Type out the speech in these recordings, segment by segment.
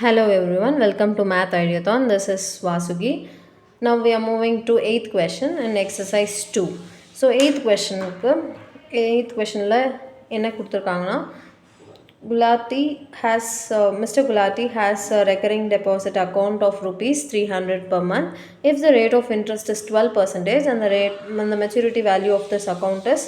Hello everyone, welcome to Math Ideathon. This is Vasugi. Now we are moving to 8th question and exercise 2. So 8th questionல என்ன கொடுத்திருக்காங்கன்னா Mr. Gulati has a recurring deposit account of rupees 300 per month. If the rate of interest is 12% and the maturity value of this account is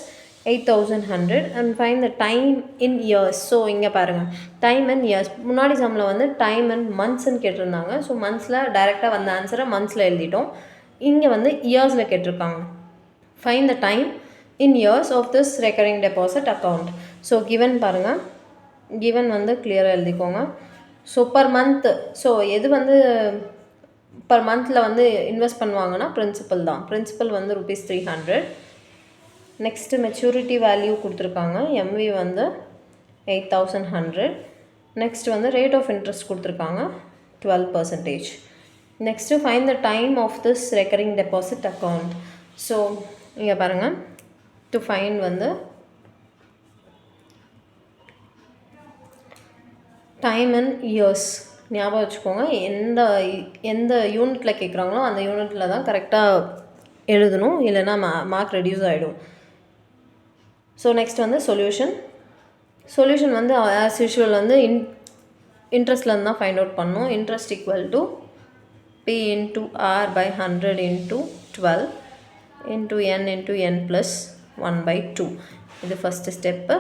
8100 and find the time in years. So இங்கே பாருங்கள் time in years. முன்னாடி சம்மில் வந்து time in monthsன்னு கேட்டிருந்தாங்க. So மந்த்ஸில் டைரெக்டாக வந்த ஆன்சரை மந்த்ஸில் எழுதிட்டோம். இங்கே வந்து இயர்ஸில் கேட்டிருக்காங்க. Find the time in years of this recurring deposit account. So given பாருங்கள், given வந்து கிளியராக எழுதிக்கோங்க. ஸோ பர் மந்த், ஸோ எது வந்து பர் மந்தில் வந்து இன்வெஸ்ட் பண்ணுவாங்கன்னா பிரின்சிபல் தான். பிரின்சிபல் வந்து ருபீஸ் 300. நெக்ஸ்ட்டு மெச்சூரிட்டி வேல்யூ கொடுத்துருக்காங்க. எம்வி வந்து 8100. நெக்ஸ்ட் வந்து ரேட் ஆஃப் இன்ட்ரெஸ்ட் கொடுத்துருக்காங்க 12%. Next find the time of this recurring deposit account. So இங்கே பாருங்கள், டு ஃபைண்ட் வந்து டைம் அண்ட் இயர்ஸ் ஞாபகம் வச்சுக்கோங்க. எந்த யூனிட்டில் கேட்குறாங்களோ அந்த யூனிட்டில் தான் கரெக்டாக எழுதணும், இல்லைன்னா மார்க் ரெடியூஸ் ஆகிடும். ஸோ நெக்ஸ்ட் வந்து சொல்யூஷன் வந்து ஆஸ் யூஷுவல் வந்து இன்ட்ரெஸ்ட்லேருந்து தான் ஃபைண்ட் அவுட் பண்ணணும். Interest equal to P into R by 100 into 12 into n plus 1/2. இது ஃபஸ்ட்டு ஸ்டெப்பு.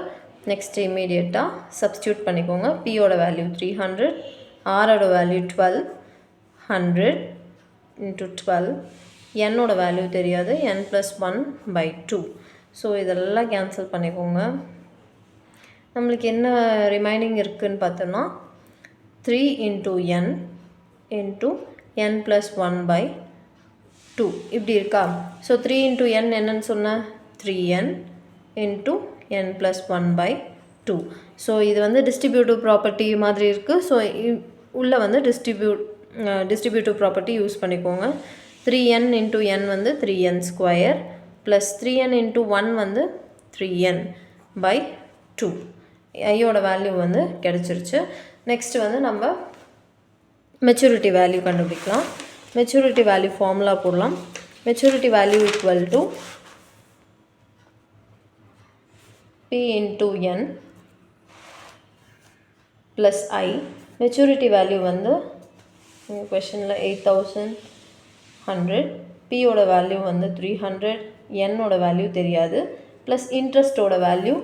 நெக்ஸ்ட் இமீடியட்டாக சப்ஸ்டியூட் பண்ணிக்கோங்க. பியோட வேல்யூ 300, ஆரோட வேல்யூ 12, 100 இன்ட்டு 12, என்னோட வேல்யூ தெரியாது, n ப்ளஸ் 1/2. ஸோ இதெல்லாம் கேன்சல் பண்ணிக்கோங்க. நம்மளுக்கு என்ன ரிமைனிங் இருக்குதுன்னு பார்த்தோம்னா 3 இன்ட்டு n ப்ளஸ் 1/2 இப்படி இருக்கா. ஸோ 3 இன்ட்டு n என்னன்னு சொன்னால் 3n into n plus 1/2. So இது வந்து டிஸ்ட்ரிபியூட்டிவ் ப்ராப்பர்ட்டி மாதிரி இருக்குது. ஸோ உள்ளே வந்து டிஸ்ட்ரிபியூட்டிவ் ப்ராப்பர்ட்டி யூஸ் பண்ணிக்கோங்க. 3n இன்ட்டு n வந்து 3n square plus 3n into 1 வந்து 3n/2. ஐயோட வேல்யூ வந்து கிடச்சிருச்சு. நெக்ஸ்ட் வந்து நம்ம மெச்சூரிட்டி வேல்யூ கண்டுபிடிக்கலாம். மெச்சூரிட்டி வேல்யூ ஃபார்முலா போடலாம். Maturity value equal to P into n plus I. Maturity value வந்து கொஷனில் 8100, பியோட வேல்யூ வந்து 300, என்னோட வேல்யூ தெரியாது, ப்ளஸ் இன்ட்ரெஸ்ட்டோட value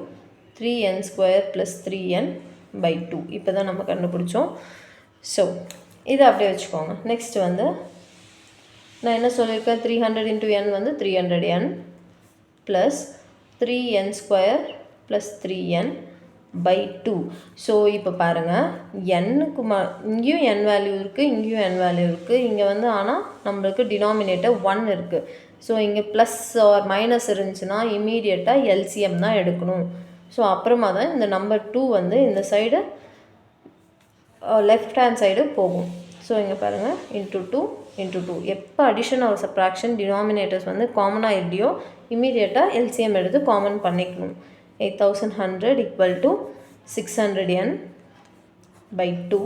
3n square plus 3n/2. இப்போ தான் நம்ம கண்டுபிடிச்சோம். ஸோ இதை அப்படியே வச்சுக்கோங்க. நெக்ஸ்ட் வந்து நான் என்ன சொல்லியிருக்கேன், 300 இன்ட்டு n வந்து 300n plus 3n square plus 3n/2. So இப்போ பாருங்கள், என்னுக்கு இங்கேயும் n வேல்யூ இருக்குது, இங்கேயும் n வேல்யூ இருக்குது. இங்கே வந்து ஆனால் நம்மளுக்கு டினாமினேட்டர் 1 இருக்குது. ஸோ இங்கே ப்ளஸ் ஆர் மைனஸ் இருந்துச்சுன்னா இமீடியட்டாக எல்சிஎம் தான் எடுக்கணும். ஸோ அப்புறமா தான் இந்த நம்பர் 2 வந்து இந்த சைடு லெஃப்ட் ஹேண்ட் சைடு போகும். ஸோ இங்கே பாருங்கள், இன்ட்டு 2 எப்போ அடிஷன் ஆர் சப்ராக்ஷன் டினாமினேட்டர்ஸ் வந்து காமனாக இல்லையோ இமீடியட்டாக எல்சிஎம் எடுத்து காமன் பண்ணிக்கணும். 8100 equal to 600n/2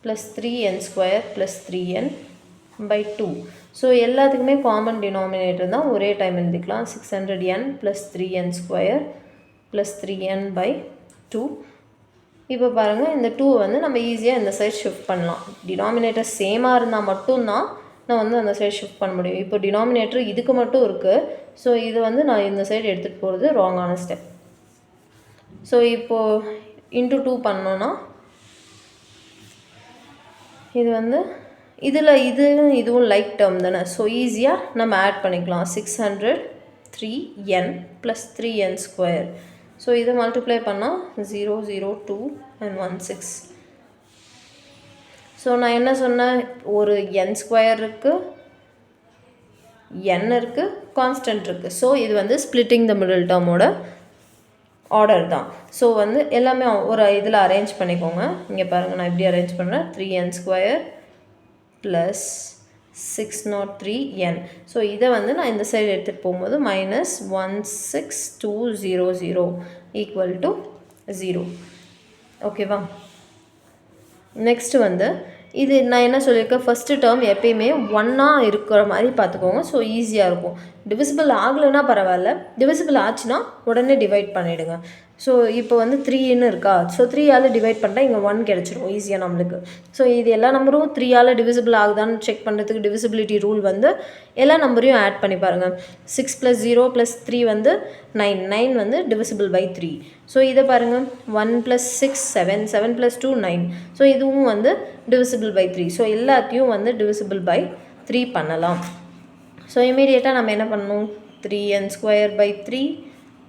plus 3n square plus 3n/2. So எல்லாத்துக்குமே காமன் டினாமினேட்டர் தான், ஒரே டைம் எழுதிக்கலாம். 600n plus 3n square plus 3n/2. இப்போ பாருங்கள், இந்த 2 வந்து நம்ம ஈஸியாக இந்த சைட் ஷிஃப்ட் பண்ணலாம். டினாமினேட்டர் சேமாக இருந்தால் மட்டும்தான் நான் வந்து அந்த சைடு ஷிஃப்ட் பண்ண முடியும். இப்போ டினாமினேட்டர் இதுக்கு மட்டும் இருக்குது. ஸோ இது வந்து நான் இந்த சைடு எடுத்துகிட்டு போகிறது ராங்கான ஸ்டெப். ஸோ இப்போது இன்ட்டு 2 பண்ணோன்னா இது வந்து இதுவும் லைக் டேர்ம் தானே. ஸோ ஈஸியாக நம்ம ஆட் பண்ணிக்கலாம். 600 3n plus 3n square. So இதை மல்டிப்ளை பண்ணால் 0 0 2 and 1 6. ஸோ நான் என்ன சொன்னேன், ஒரு n ஸ்கொயர் இருக்குது, n இருக்குது, கான்ஸ்டன்ட் இருக்குது. ஸோ இது வந்து ஸ்ப்ளிட்டிங் த மிடில் டேர்மோட ஆர்டர் தான். ஸோ வந்து எல்லாமே ஒரு இதில் அரேஞ்ச் பண்ணிக்கோங்க. இங்கே பாருங்கள், நான் எப்படி அரேஞ்ச் பண்ணுறேன், 3n square plus 603n. So இதை வந்து நான் இந்த சைடு எடுத்துகிட்டு போகும்போது -16200 ஈக்குவல் டு 0. ஓகேவா. நெக்ஸ்ட்டு வந்து இது நான் என்ன சொல்லியிருக்கேன், ஃபஸ்ட்டு டேர்ம் எப்பயுமே ஒன்றா இருக்கிற மாதிரி பார்த்துக்கோங்க. ஸோ ஈஸியாக இருக்கும். டிவிசிபிள் ஆகலைன்னா பரவாயில்ல, டிவிசிபிள் ஆச்சுன்னா உடனே டிவைட் பண்ணிவிடுங்க. ஸோ இப்போ வந்து 3ன்னு இருக்கா, ஸோ 3ஆல் டிவைட் பண்ணிட்டா இங்கே 1 கிடச்சிடும் ஈஸியாக நம்மளுக்கு. ஸோ இது எல்லா நம்பரும் 3ஆல் டிவிசிபிள் ஆகுதான்னு செக் பண்ணுறதுக்கு டிவிசிபிலிட்டி ரூல் வந்து எல்லா நம்பரையும் ஆட் பண்ணி பாருங்கள். 6 + 0 + 3 வந்து 9, 9 வந்து டிவிசிபிள் பை 3. ஸோ இதை பாருங்கள், 1 + 6 7, 7 + 2 9. ஸோ இதுவும் வந்து டிவிசிபிள் பை 3. ஸோ எல்லாத்தையும் வந்து டிவிசிபிள் பை 3 பண்ணலாம். ஸோ இமீடியட்டாக நம்ம என்ன பண்ணணும், 3n² / 3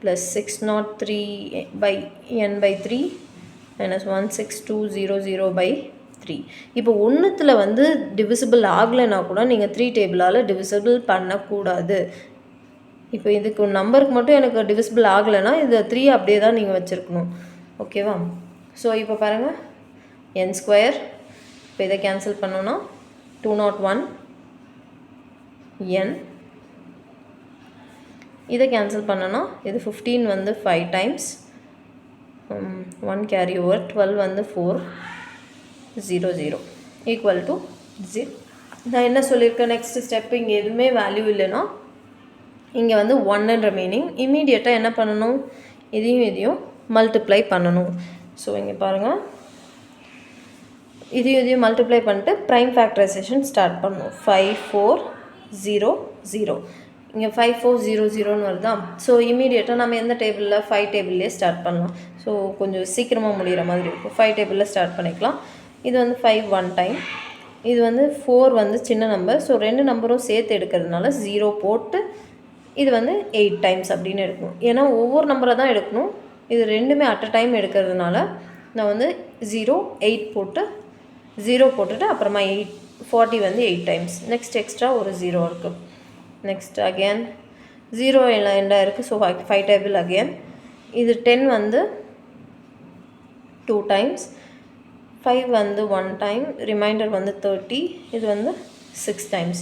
+ 603/n/3 - 16200/3. இப்போ ஒன்றுத்தில் வந்து டிவிசிபிள் ஆகலைன்னா கூட நீங்கள் 3 டேபிளால் டிவிசிபிள் பண்ணக்கூடாது. இப்போ இதுக்கு நம்பருக்கு மட்டும் எனக்கு டிவிசிபிள் ஆகலைன்னா இது 3 அப்படியே தான் நீங்கள் வச்சுருக்கணும். ஓகேவா? ஸோ இப்போ பாருங்கள், n². இப்போ இதை கேன்சல் பண்ணோன்னா 201 n. இதை கேன்சல் பண்ணோன்னா இது 15 வந்து 5 டைம்ஸ், 1 கேரி ஓவர், 12 வந்து 400 ஈக்குவல் டு 0. நான் என்ன சொல்லியிருக்கேன், நெக்ஸ்ட் ஸ்டெப் இங்கே எதுவுமே வேல்யூ இல்லைன்னா இங்கே வந்து 1ன்ற மீனிங். இமீடியட்டாக என்ன பண்ணணும், இதையும் மல்டிப்ளை பண்ணணும். ஸோ இங்கே பாருங்கள், இதையும் மல்டிப்ளை பண்ணிட்டு ப்ரைம் ஃபேக்டரைசேஷன் ஸ்டார்ட் பண்ணணும். 5 4 0 0. இங்கே 5 4 0 0ன்னு வருதா. ஸோ இமீடியட்டாக நம்ம எந்த டேபிளில், 5 டேபிள்லேயே ஸ்டார்ட் பண்ணலாம். ஸோ கொஞ்சம் சீக்கிரமாக முடிகிற மாதிரி இருக்கும். 5 டேபிளில் ஸ்டார்ட் பண்ணிக்கலாம். இது வந்து 5 1 டைம், இது வந்து 4 வந்து சின்ன நம்பர். ஸோ 2 நம்பரும் சேர்த்து எடுக்கிறதுனால 0 போட்டு இது வந்து 8 டைம்ஸ் அப்படின்னு எடுக்கணும். ஏன்னா ஒவ்வொரு நம்பரை தான் எடுக்கணும். இது ரெண்டுமே அட் அ டைம் எடுக்கிறதுனால நான் வந்து 0 8 போட்டு 0 போட்டுட்டு அப்புறமா 8 40 வந்து 8 டைம்ஸ். நெக்ஸ்ட் எக்ஸ்ட்ரா ஒரு 0 இருக்குது. நெக்ஸ்ட் அகேன் 0 எண்டாக இருக்குது. So 5 table again. இது 10 வந்து 2 டைம்ஸ், 5 வந்து 1 டைம், ரிமைண்டர் வந்து 30, இது வந்து 6 டைம்ஸ்.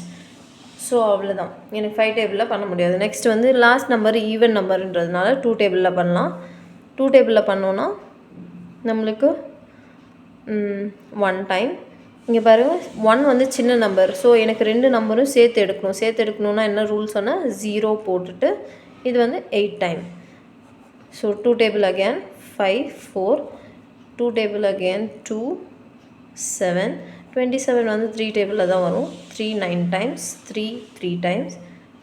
ஸோ அவ்வளோதான், எனக்கு 5 டேபிளில் பண்ண முடியாது. நெக்ஸ்ட் வந்து லாஸ்ட் நம்பர் ஈவன் நம்பருன்றதுனால 2 டேபிளில் பண்ணலாம். 2 டேபிளில் பண்ணோன்னா நம்மளுக்கு 1 டைம். இங்கே பாருங்கள், 1 வந்து சின்ன நம்பர். ஸோ எனக்கு 2 நம்பரும் சேர்த்து எடுக்கணும். சேர்த்து எடுக்கணுன்னா என்ன ரூல் சொன்னால் 0 போட்டுட்டு இது வந்து 8 time. So 2 table again 5 4, 2 table again 2 7, 27 வந்து 3 டேபிளில் தான் வரும். 3 9 டைம்ஸ், 3 3 டைம்ஸ்,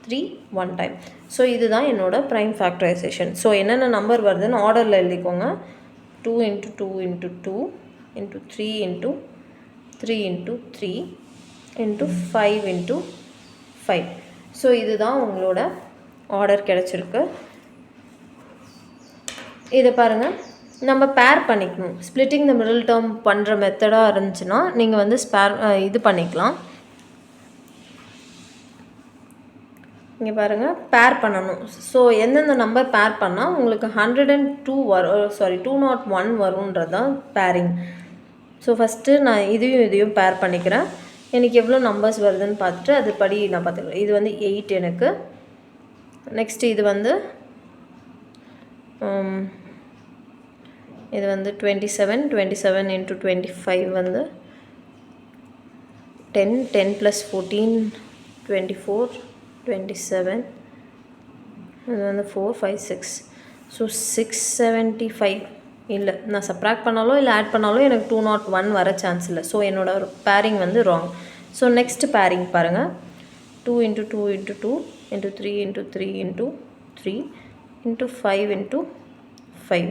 3 1 டைம். ஸோ இதுதான் என்னோட ப்ரைம் ஃபேக்டரைசேஷன். ஸோ என்னென்ன நம்பர் வருதுன்னு ஆர்டரில் எழுதிக்கோங்க. 2 × 2 × 2 × 3 × 3 × 3 × 5 × 5. ஸோ இதுதான் உங்களோட ஆர்டர் கிடச்சிருக்கு. இதை பாருங்கள், நம்ம பேர் பண்ணிக்கணும். ஸ்ப்ளிட்டிங் த மிடில் டேர்ம் பண்ணுற மெத்தடாக இருந்துச்சுன்னா நீங்கள் வந்து இது பண்ணிக்கலாம். இங்கே பாருங்கள், பேர் பண்ணணும். ஸோ எந்தெந்த நம்பர் பேர் பண்ணால் உங்களுக்கு 102 வரும், 201 வரும்ன்றது தான் பேரிங். ஸோ ஃபஸ்ட்டு நான் இதையும் பேர் பண்ணிக்கிறேன். எனக்கு எவ்வளோ நம்பர்ஸ் வருதுன்னு பார்த்துட்டு அதுபடி நான் பார்த்துக்கிறேன். இது வந்து 8 எனக்கு. நெக்ஸ்ட்டு இது வந்து 27, 27 × 25 வந்து 10, 10 + 14 24, 27, இது வந்து 4 5 6. ஸோ 675. இல்லை, நான் சப்ராக்ட் பண்ணாலும் இல்லை ஆட் பண்ணாலும் எனக்கு 201 வர சான்ஸ் இல்லை. ஸோ என்னோடய பேரிங் வந்து ராங். ஸோ நெக்ஸ்ட் பேரிங் பாருங்கள், 2 × 2 × 2 × 3 × 3 × 3 × 5 × 5.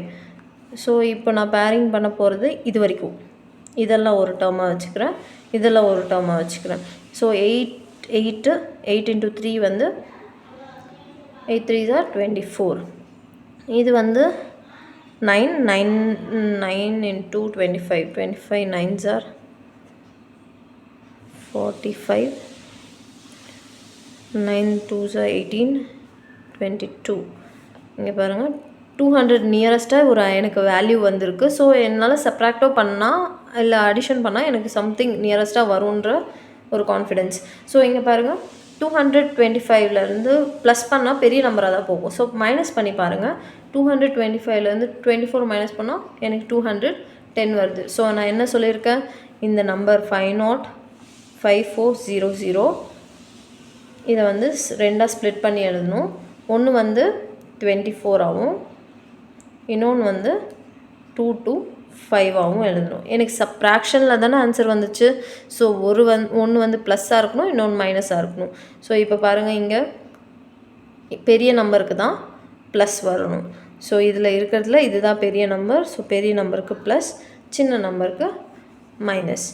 ஸோ இப்போ நான் பேரிங் பண்ண போகிறது இது வரைக்கும். இதெல்லாம் ஒரு டேர்மாக வச்சுக்கிறேன், இதெல்லாம் ஒரு டேர்மாக வச்சுக்கிறேன். ஸோ 8 8 × 3 வந்து 8 3s are 24. இது வந்து 9 9 9 × 25, 25 9s are 45, 9 2s are 18, 22. இங்கே பாருங்கள், 200 நியரஸ்ட்டாக ஒரு எனக்கு வேல்யூ வந்திருக்கு. ஸோ என்னால் சப்ராக்டோ பண்ணால் இல்லை அடிஷன் பண்ணால் எனக்கு சம்திங் நியரஸ்ட்டாக வரும்ன்ற ஒரு கான்ஃபிடென்ஸ். ஸோ இங்கே பாருங்கள், 225லேருந்து ப்ளஸ் பண்ணால் பெரிய நம்பராக தான் போகும். ஸோ மைனஸ் பண்ணி பாருங்கள். 225லேருந்து 24 மைனஸ் பண்ணால் எனக்கு 200, 10 வருது. ஸோ நான் என்ன சொல்லியிருக்கேன், இந்த நம்பர் 505400 இதை வந்து ரெண்டாக ஸ்ப்ளிட் பண்ணி எழுதணும். ஒன்று வந்து 24 ஆகும், இன்னொன்று வந்து 2 to 5 ஆகவும் எழுதணும். எனக்கு சப்ராக்ஷனில் தானே ஆன்சர் வந்துச்சு. ஸோ ஒன்று வந்து ப்ளஸ்ஸாக இருக்கணும், இன்னொன்று மைனஸாக இருக்கணும். ஸோ இப்போ பாருங்கள், இங்கே பெரிய நம்பருக்கு தான் ப்ளஸ் வரணும். ஸோ இதில் இருக்கிறதுல இதுதான் பெரிய நம்பர். ஸோ பெரிய நம்பருக்கு ப்ளஸ், சின்ன நம்பருக்கு மைனஸ்.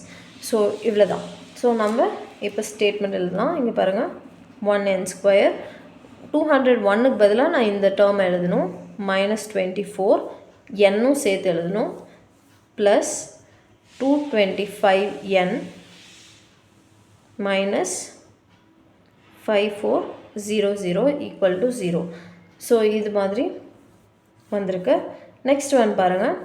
ஸோ இவ்வளோ தான். ஸோ நம்ம இப்போ ஸ்டேட்மெண்ட் எழுதலாம். இங்கே பாருங்கள், 1n², 201க்கு பதிலாக நான் இந்த டேர்ம் எழுதணும், -24 என்னும் சேர்த்து எழுதணும், plus 225n minus 5400 equal to 0. So இது மாதிரி வந்திருக்கு. நெக்ஸ்ட் ஒன் பாருங்கள்,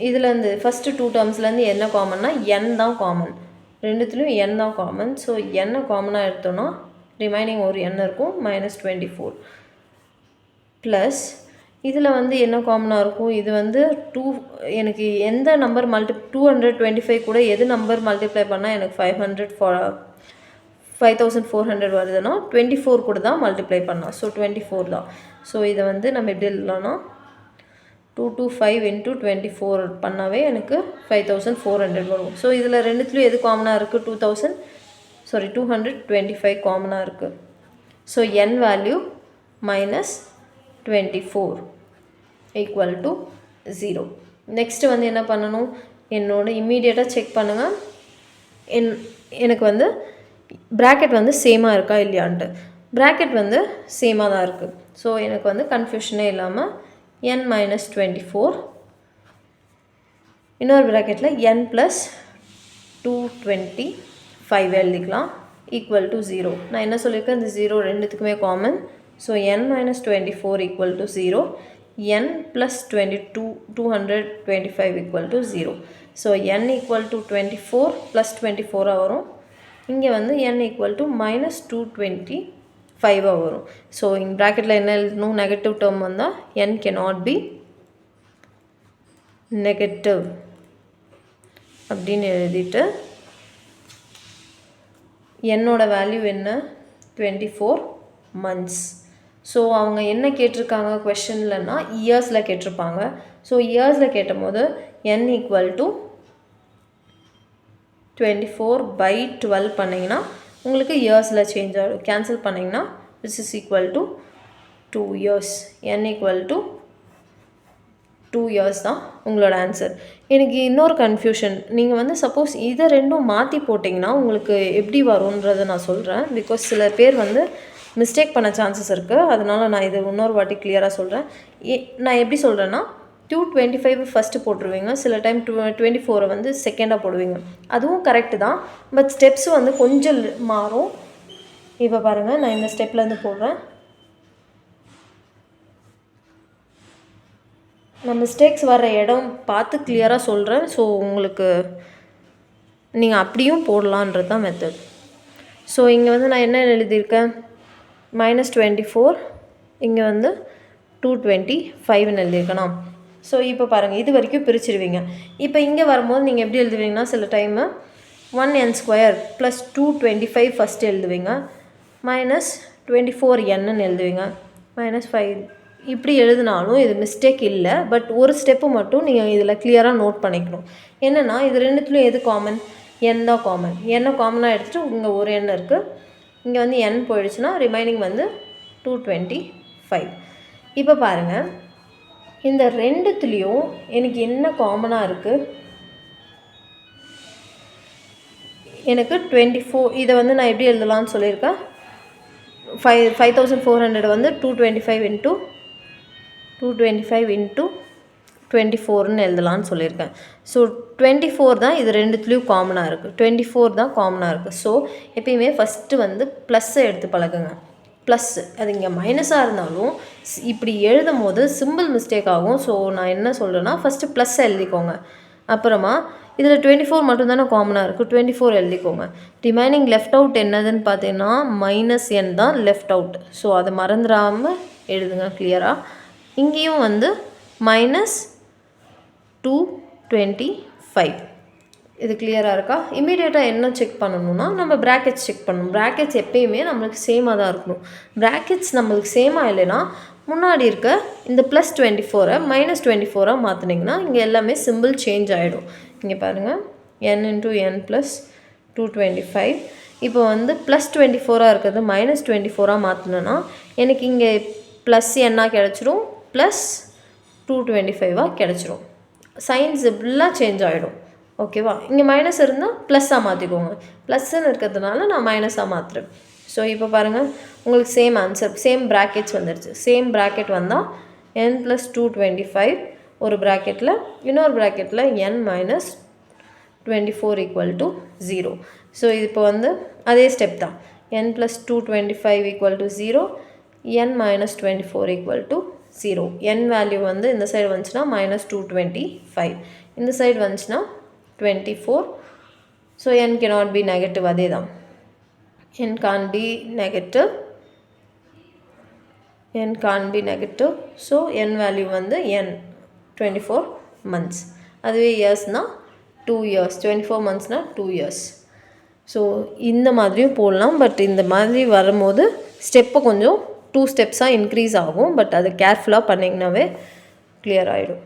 இதுலேருந்து ஃபஸ்ட்டு 2 டேர்ம்ஸ்லேருந்து என்ன காமன்னா n தான் காமன். ரெண்டுத்துலேயும் n தான் காமன். ஸோ n காமனாக எடுத்தோன்னா ரிமைனிங் ஒரு n இருக்கும், -24 ப்ளஸ் இதில் வந்து என்ன காமனாக இருக்கும், இது வந்து எனக்கு எந்த நம்பர் 225 கூட எது நம்பர் மல்டிப்ளை பண்ணால் எனக்கு 5400 வருதுன்னா 24 கூட தான் மல்டிப்ளை பண்ணலாம். ஸோ 24 தான். ஸோ இதை வந்து நம்ம எப்படி எழுதலாம்னா 225 into 24 பண்ணாவே எனக்கு 5400 வரும். ஸோ இதில் ரெண்டுத்துலேயும் எது காமனாக இருக்குது, 225 காமனாக இருக்குது. So n value -24 equal to 0. Next வந்து என்ன பண்ணணும், என்னோட இம்மீடியட்டாக செக் பண்ணுங்கள், எனக்கு வந்து ப்ராக்கெட் வந்து சேமாக இருக்கா இல்லையான்ட்டு. ப்ராக்கெட் வந்து சேமாக தான் இருக்குது. ஸோ எனக்கு வந்து கன்ஃபியூஷனே இல்லாமல் n - 24 இன்னொரு ப்ராக்கெட்டில் n + 225 எழுதிக்கலாம், ஈக்குவல் டு 0. நான் என்ன சொல்லியிருக்கேன், இந்த 0 ரெண்டுத்துக்குமே common. So n - 24 equal to 0, n + 225 equal to 0. So n equal to 24 + 24 வரும். இங்கே வந்து n ஈக்குவல் டு -225 வரும். ஸோ இங்கே ப்ராக்கெட்டில் என்ன எழுதணும், நெகட்டிவ் டேர்ம் வந்தால் n cannot be நெகட்டிவ் அப்படின்னு எழுதிட்டு என்னோட வேல்யூ என்ன, 24 months. ஸோ அவங்க என்ன கேட்டிருக்காங்க கொஷனில்னா இயர்ஸில் கேட்டிருப்பாங்க. ஸோ இயர்ஸில் கேட்டும் போது n ஈக்குவல் டு 24/12 பண்ணிங்கன்னா உங்களுக்கு இயர்ஸில் சேஞ்ச் ஆகிடும். கேன்சல் பண்ணிங்கன்னா which is equal to 2 years. n equal to 2 years தான் உங்களோட ஆன்சர். எனக்கு இன்னொரு கன்ஃபியூஷன், நீங்கள் வந்து சப்போஸ் இதை ரெண்டும் மாற்றி போட்டிங்கன்னா உங்களுக்கு எப்படி வரும்ன்றதை நான் சொல்கிறேன். பிகாஸ் சில பேர் வந்து மிஸ்டேக் பண்ண சான்சஸ் இருக்குது. அதனால் நான் இது இன்னொரு வாட்டி கிளியராக சொல்கிறேன். நான் எப்படி சொல்கிறேன்னா 225 ஃபஸ்ட்டு போட்டுருவீங்க, சில டைம் 24 வந்து செகண்டாக போடுவீங்க. அதுவும் கரெக்டு தான், பட் ஸ்டெப்ஸ் வந்து கொஞ்சம் மாறும். இப்போ பாருங்கள், நான் இந்த ஸ்டெப்லேருந்து போடுறேன். நான் மிஸ்டேக்ஸ் வர்ற இடம் பார்த்து கிளியராக சொல்கிறேன். ஸோ உங்களுக்கு நீங்கள் அப்படியும் போடலான்றது தான் மெத்தட். ஸோ இங்கே வந்து நான் என்ன எழுதியிருக்கேன், -24, இங்கே வந்து 225ன்னு எழுதியிருக்கேனா. ஸோ இப்போ பாருங்கள், இது வரைக்கும் பிரிச்சுருவீங்க. இப்போ இங்கே வரும்போது நீங்கள் எப்படி எழுதுவீங்கன்னா, சில டைமு 1n² + 225 ஃபஸ்ட்டு எழுதுவீங்க, -24nன்னு எழுதுவீங்க, -5 இப்படி எழுதினாலும் இது மிஸ்டேக் இல்லை. பட் ஒரு ஸ்டெப்பு மட்டும் நீங்கள் இதில் கிளியராக நோட் பண்ணிக்கணும். என்னென்னா இது ரெண்டுத்துலையும் எது காமன், n தான் காமன். n காமனாக எடுத்துகிட்டு இங்கே ஒரு n இருக்குது, இங்கே வந்து n போயிடுச்சுன்னா ரிமைனிங் வந்து 225. இப்போ பாருங்கள், இந்த ரெண்டுத்துலேயும் எனக்கு என்ன காமனாக இருக்குது, எனக்கு 24. இதை வந்து நான் எப்படி எழுதலாம்னு சொல்லியிருக்கேன், 5400 வந்து 225 into 24ன்னு எழுதலான்னு சொல்லியிருக்கேன். ஸோ 24 தான் இது ரெண்டுத்துலேயும் காமனாக இருக்குது, 24 தான் காமனாக இருக்குது. ஸோ எப்பயுமே ஃபஸ்ட்டு வந்து ப்ளஸ்ஸை எடுத்து பழகுங்க. ப்ளஸ்ஸு அது இங்கே மைனஸாக இருந்தாலும் இப்படி எழுதும் போது சிம்பிள் மிஸ்டேக் ஆகும். ஸோ நான் என்ன சொல்கிறேன்னா, ஃபஸ்ட்டு ப்ளஸ் எழுதிக்கோங்க. அப்புறமா இதில் 24 மட்டும்தானே காமனாக இருக்குது, 24 எழுதிக்கோங்க. ரிமைனிங் லெஃப்ட் அவுட் என்னதுன்னு பார்த்தீங்கன்னா -n தான் லெஃப்ட் அவுட். ஸோ அதை மறந்துடாமல் எழுதுங்க கிளியராக. இங்கேயும் வந்து 225. இது கிளியராக இருக்கா? இமீடியட்டாக என்ன செக் பண்ணணும்னா நம்ம ப்ராக்கெட்ஸ் செக் பண்ணணும். ப்ராக்கெட்ஸ் எப்பயுமே நம்மளுக்கு சேமாக தான் இருக்கணும். ப்ராக்கெட்ஸ் நம்மளுக்கு சேமாக இல்லைன்னா முன்னாடி இருக்க இந்த +24 -24 மாற்றினீங்கன்னா இங்கே எல்லாமே சிம்பிள் சேஞ்ச் ஆகிடும். இங்கே பாருங்கள், n × n + 225. இப்போ வந்து +24 இருக்கிறது -24 மாற்றினேன்னா எனக்கு இங்கே ப்ளஸ் என்ன கிடச்சிரும், +225 கிடச்சிரும். சைன்ஸ் இப்படிலாம் சேஞ்ச் ஆகிடும். ஓகேவா? இங்கே மைனஸ் இருந்தால் ப்ளஸ்ஸாக மாற்றிக்கோங்க. ப்ளஸ்ன்னு இருக்கிறதுனால நான் மைனஸாக மாற்றுறேன். ஸோ இப்போ பாருங்கள், உங்களுக்கு சேம் ஆன்சர், சேம் ப்ராக்கெட்ஸ் வந்துடுச்சு. சேம் ப்ராக்கெட் வந்தால் n + 225 ஒரு ப்ராக்கெட்டில், இன்னொரு ப்ராக்கெட்டில் n - 24 = 0. ஸோ இப்போ வந்து அதே ஸ்டெப் தான். n + 225 = 0, n - 24 = 0. n வேல்யூ வந்து இந்த சைடு வந்துச்சுன்னா -225, இந்த சைடு வந்துச்சுன்னா 24. So n cannot be negative. அதே தான், n can't be negative. So n value வந்து n 24 months. அதுவே இயர்ஸ்னால் 2 years. 24 monthsனால் 2 years. ஸோ இந்த மாதிரியும் போடலாம். பட் இந்த மாதிரி வரும்போது ஸ்டெப்பை கொஞ்சம் 2 ஸ்டெப்ஸாக இன்க்ரீஸ் ஆகும். பட் அது கேர்ஃபுல்லாக பண்ணிங்கனாவே கிளியர் ஆகிடும்.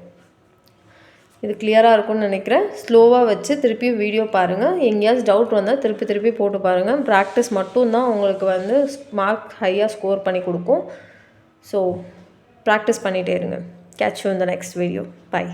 இது கிளியராக இருக்கும்னு நினைக்கிறேன். ஸ்லோவாக வச்சு திருப்பி வீடியோ பாருங்கள். எங்கேயாவது டவுட் வந்தால் திருப்பி போட்டு பாருங்கள். ப்ராக்டிஸ் மட்டும்தான் உங்களுக்கு வந்து மார்க் ஹையாக ஸ்கோர் பண்ணி கொடுக்கும். ஸோ ப்ராக்டிஸ் பண்ணிகிட்டே இருங்க. Catch you in the next video. Bye.